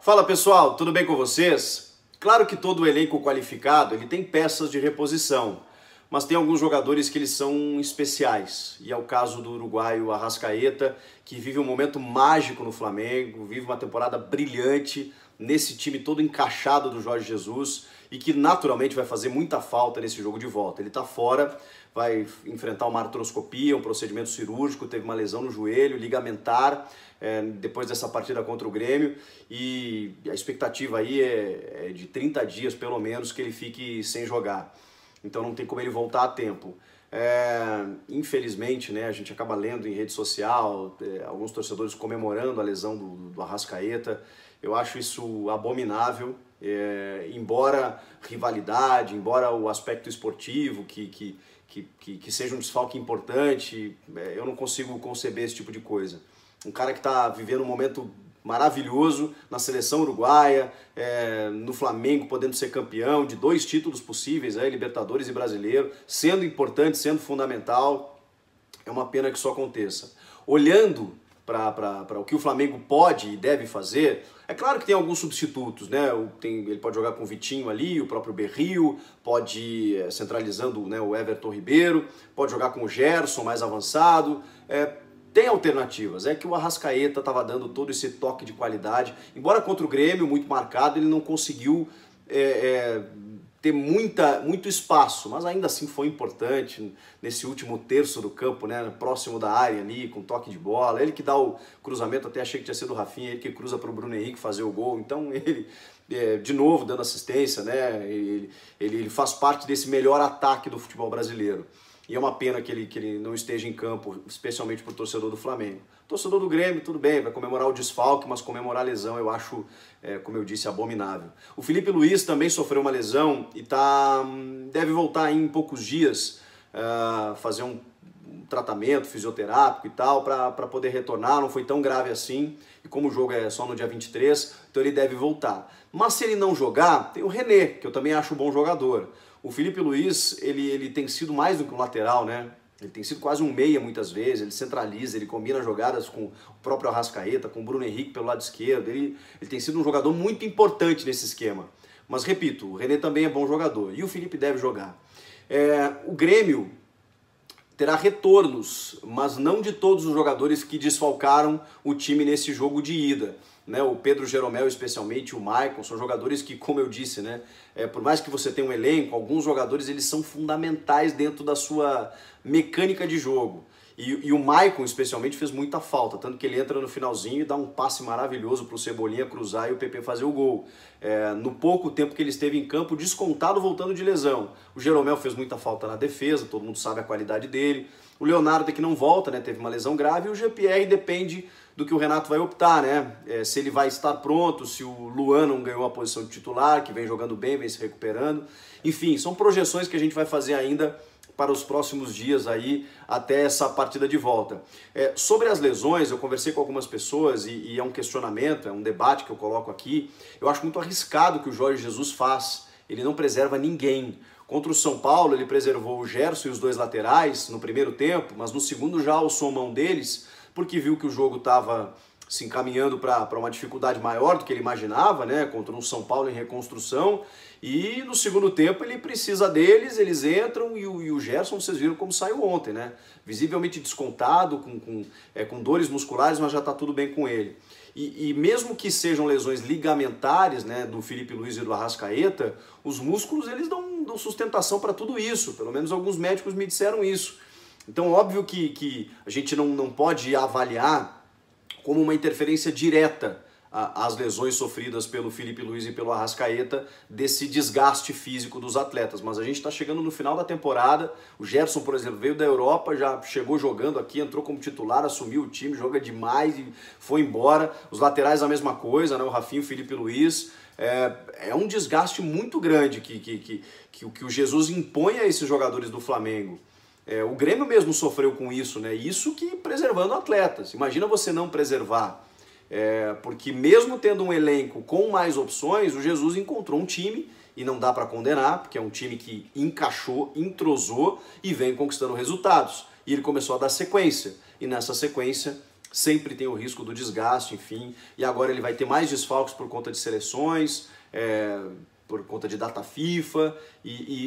Fala pessoal, tudo bem com vocês? Claro que todo elenco qualificado ele tem peças de reposição, mas tem alguns jogadores que eles são especiais. E é o caso do uruguaio Arrascaeta, que vive um momento mágico no Flamengo, vive uma temporada brilhante nesse time todo encaixado do Jorge Jesus e que naturalmente vai fazer muita falta nesse jogo de volta. Ele está fora, vai enfrentar uma artroscopia, um procedimento cirúrgico, teve uma lesão no joelho, ligamentar, depois dessa partida contra o Grêmio, e a expectativa aí é de 30 dias pelo menos que ele fique sem jogar. Então não tem como ele voltar a tempo. Infelizmente, né, a gente acaba lendo em rede social, alguns torcedores comemorando a lesão do Arrascaeta. Eu acho isso abominável, embora rivalidade, embora o aspecto esportivo, que seja um desfalque importante, eu não consigo conceber esse tipo de coisa. Um cara que está vivendo um momento maravilhoso na seleção uruguaia, no Flamengo podendo ser campeão de 2 títulos possíveis, Libertadores e Brasileiro, sendo importante, sendo fundamental, é uma pena que isso aconteça. Olhando para o que o Flamengo pode e deve fazer, é claro que tem alguns substitutos, né? Ele pode jogar com o Vitinho ali, o próprio Berrio, pode centralizando, né, o Everton Ribeiro, pode jogar com o Gerson mais avançado, tem alternativas. É que o Arrascaeta estava dando todo esse toque de qualidade, embora contra o Grêmio, muito marcado, ele não conseguiu ter muito espaço, mas ainda assim foi importante nesse último terço do campo, né, próximo da área ali, com toque de bola, ele que dá o cruzamento, até achei que tinha sido o Rafinha, ele que cruza para o Bruno Henrique fazer o gol, então ele, de novo, dando assistência, né, ele faz parte desse melhor ataque do futebol brasileiro. E é uma pena que ele não esteja em campo, especialmente para o torcedor do Flamengo. Torcedor do Grêmio, tudo bem, vai comemorar o desfalque, mas comemorar a lesão eu acho, como eu disse, abominável. O Felipe Luiz também sofreu uma lesão e deve voltar em poucos dias, fazer um tratamento fisioterápico e tal, para poder retornar. Não foi tão grave assim, e como o jogo é só no dia 23, então ele deve voltar. Mas se ele não jogar, tem o René, que eu também acho um bom jogador. O Felipe Luiz, ele tem sido mais do que um lateral, né? Ele tem sido quase um meia muitas vezes, ele centraliza, ele combina jogadas com o próprio Arrascaeta, com o Bruno Henrique pelo lado esquerdo, ele tem sido um jogador muito importante nesse esquema. Mas repito, o René também é bom jogador e o Felipe deve jogar. O Grêmio terá retornos, mas não de todos os jogadores que desfalcaram o time nesse jogo de ida. Né, o Pedro Jeromel, especialmente, o Maicon, são jogadores que, como eu disse, né, por mais que você tenha um elenco, alguns jogadores eles são fundamentais dentro da sua mecânica de jogo. E o Maicon, especialmente, fez muita falta, tanto que ele entra no finalzinho e dá um passe maravilhoso para o Cebolinha cruzar e o PP fazer o gol. No pouco tempo que ele esteve em campo, descontado voltando de lesão. O Jeromel fez muita falta na defesa, todo mundo sabe a qualidade dele. O Leonardo é que não volta, né, teve uma lesão grave, e o Jean-Pierre depende do que o Renato vai optar, né? Se ele vai estar pronto, se o Luan não ganhou a posição de titular, que vem jogando bem, vem se recuperando. Enfim, são projeções que a gente vai fazer ainda para os próximos dias aí, até essa partida de volta. Sobre as lesões, eu conversei com algumas pessoas e é um questionamento, é um debate que eu coloco aqui. Eu acho muito arriscado o que o Jorge Jesus faz. Ele não preserva ninguém. Contra o São Paulo, ele preservou o Gerson e os 2 laterais no primeiro tempo, mas no segundo já alçou mão deles, porque viu que o jogo estava se encaminhando para uma dificuldade maior do que ele imaginava, né, contra um São Paulo em reconstrução, e no segundo tempo ele precisa deles, eles entram, e o Gerson, vocês viram como saiu ontem, né, visivelmente descontado, com dores musculares, mas já está tudo bem com ele. E mesmo que sejam lesões ligamentares, né, do Felipe Luiz e do Arrascaeta, os músculos eles dão sustentação para tudo isso, pelo menos alguns médicos me disseram isso. Então, óbvio que a gente não pode avaliar como uma interferência direta as lesões sofridas pelo Felipe Luiz e pelo Arrascaeta desse desgaste físico dos atletas, mas a gente está chegando no final da temporada. O Gerson, por exemplo, veio da Europa, já chegou jogando aqui, entrou como titular, assumiu o time, joga demais e foi embora. Os laterais a mesma coisa, né? O Rafinha e o Felipe Luiz. É um desgaste muito grande que o Jesus impõe a esses jogadores do Flamengo. O Grêmio mesmo sofreu com isso, né? Isso que preservando atletas. Imagina você não preservar. Porque mesmo tendo um elenco com mais opções, o Jesus encontrou um time, e não dá para condenar, porque é um time que encaixou, entrosou e vem conquistando resultados. E ele começou a dar sequência. E nessa sequência sempre tem o risco do desgaste, enfim, e agora ele vai ter mais desfalques por conta de seleções, por conta de data FIFA,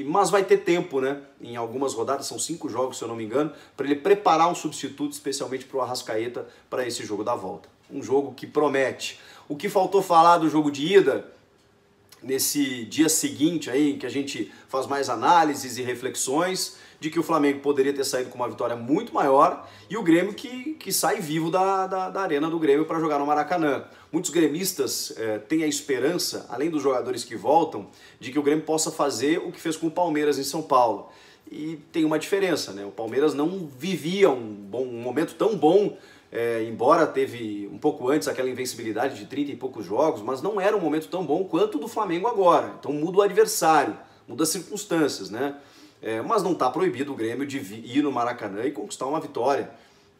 mas vai ter tempo, né? Em algumas rodadas, são 5 jogos, se eu não me engano, para ele preparar um substituto, especialmente para o Arrascaeta, para esse jogo da volta. Um jogo que promete. O que faltou falar do jogo de ida, nesse dia seguinte aí, em que a gente faz mais análises e reflexões, de que o Flamengo poderia ter saído com uma vitória muito maior e o Grêmio que sai vivo da arena do Grêmio para jogar no Maracanã. Muitos gremistas têm a esperança, além dos jogadores que voltam, de que o Grêmio possa fazer o que fez com o Palmeiras em São Paulo. E tem uma diferença, né? O Palmeiras não vivia um momento tão bom, embora teve um pouco antes aquela invencibilidade de 30 e poucos jogos, mas não era um momento tão bom quanto o do Flamengo agora. Então muda o adversário, muda as circunstâncias, né? Mas não está proibido o Grêmio de ir no Maracanã e conquistar uma vitória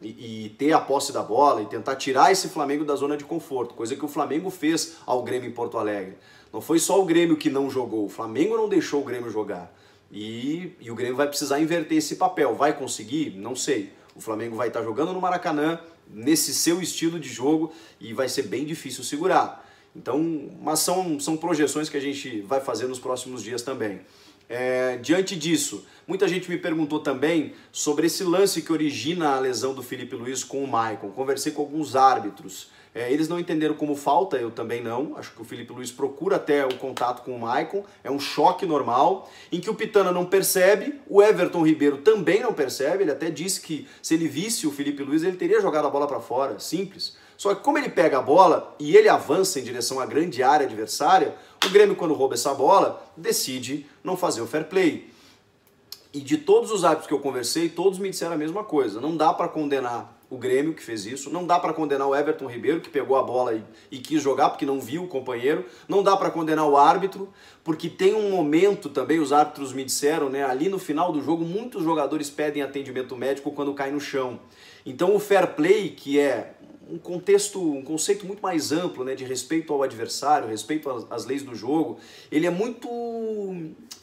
e ter a posse da bola e tentar tirar esse Flamengo da zona de conforto, coisa que o Flamengo fez ao Grêmio em Porto Alegre. Não foi só o Grêmio que não jogou, o Flamengo não deixou o Grêmio jogar. E o Grêmio vai precisar inverter esse papel. Vai conseguir? Não sei. O Flamengo vai estar jogando no Maracanã, nesse seu estilo de jogo, e vai ser bem difícil segurar. Então, mas são projeções que a gente vai fazer nos próximos dias também. Diante disso, muita gente me perguntou também sobre esse lance que origina a lesão do Felipe Luiz com o Maicon. Conversei com alguns árbitros. Eles não entenderam como falta, eu também não. Acho que o Felipe Luiz procura até o contato com o Maicon. É um choque normal, em que o Pitana não percebe, o Everton Ribeiro também não percebe. Ele até disse que se ele visse o Felipe Luiz, ele teria jogado a bola para fora, simples. Só que como ele pega a bola e ele avança em direção à grande área adversária, o Grêmio, quando rouba essa bola, decide não fazer o fair play. E de todos os árbitros que eu conversei, todos me disseram a mesma coisa. Não dá para condenar o Grêmio, que fez isso. Não dá para condenar o Everton Ribeiro, que pegou a bola e quis jogar porque não viu o companheiro. Não dá para condenar o árbitro, porque tem um momento também, os árbitros me disseram, né, ali no final do jogo, muitos jogadores pedem atendimento médico quando cai no chão. Então o fair play, que é um conceito muito mais amplo, né, de respeito ao adversário, respeito às leis do jogo, ele é muito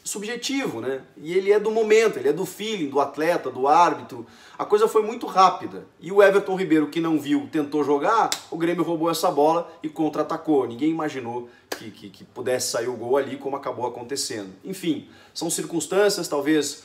subjetivo, né? E ele é do momento, ele é do feeling, do atleta, do árbitro. A coisa foi muito rápida. E o Everton Ribeiro, que não viu, tentou jogar, o Grêmio roubou essa bola e contra-atacou. Ninguém imaginou que pudesse sair o gol ali, como acabou acontecendo. Enfim, são circunstâncias, talvez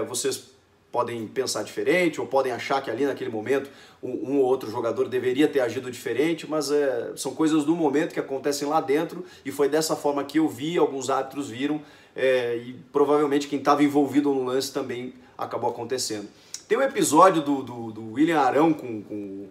vocês podem pensar diferente, ou podem achar que ali naquele momento um ou outro jogador deveria ter agido diferente, mas são coisas do momento que acontecem lá dentro, e foi dessa forma que eu vi, alguns árbitros viram, e provavelmente quem estava envolvido no lance também acabou acontecendo. Tem um episódio do William Arão com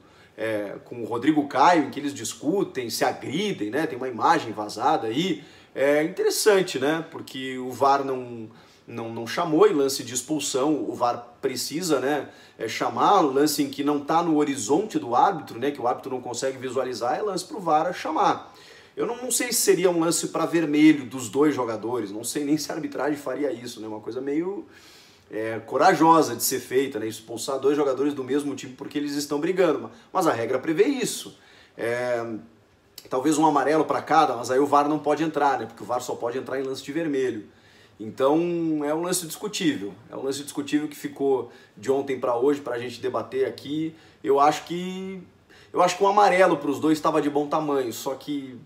o Rodrigo Caio, em que eles discutem, se agridem, né? Tem uma imagem vazada aí. É interessante, né? Porque o VAR não chamou em lance de expulsão, o VAR precisa, né, chamar, lance em que não está no horizonte do árbitro, né, que o árbitro não consegue visualizar, é lance para o VAR chamar. Eu não sei se seria um lance para vermelho dos dois jogadores, não sei nem se a arbitragem faria isso, né, uma coisa meio corajosa de ser feita, né, expulsar dois jogadores do mesmo time porque eles estão brigando, mas a regra prevê isso. Talvez um amarelo para cada, mas aí o VAR não pode entrar, né, porque o VAR só pode entrar em lance de vermelho. Então é um lance discutível, que ficou de ontem para hoje para a gente debater aqui. Eu acho que o amarelo para os dois estava de bom tamanho, só que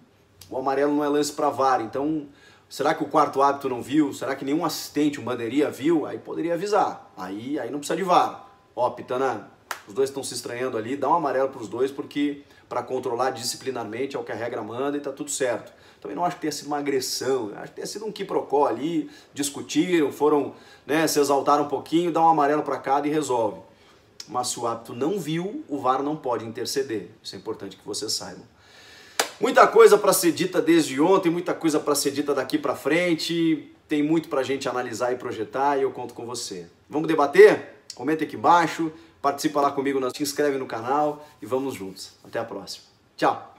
o amarelo não é lance para VAR. Então, será que o quarto árbitro não viu? Será que nenhum assistente, um bandeirinha viu? Aí poderia avisar, aí não precisa de VAR. Ó, Pitana, os dois estão se estranhando ali, dá um amarelo para os dois, porque para controlar disciplinarmente é o que a regra manda e tá tudo certo. Também não acho que tenha sido uma agressão, acho que tenha sido um quiprocó ali, discutiram, foram, né, se exaltaram um pouquinho, dá um amarelo para cada e resolve. Mas se o árbitro não viu, o VAR não pode interceder. Isso é importante que vocês saibam. Muita coisa para ser dita desde ontem, muita coisa para ser dita daqui para frente, tem muito para a gente analisar e projetar e eu conto com você. Vamos debater? Comenta aqui embaixo, participa lá comigo, se inscreve no canal e vamos juntos. Até a próxima. Tchau!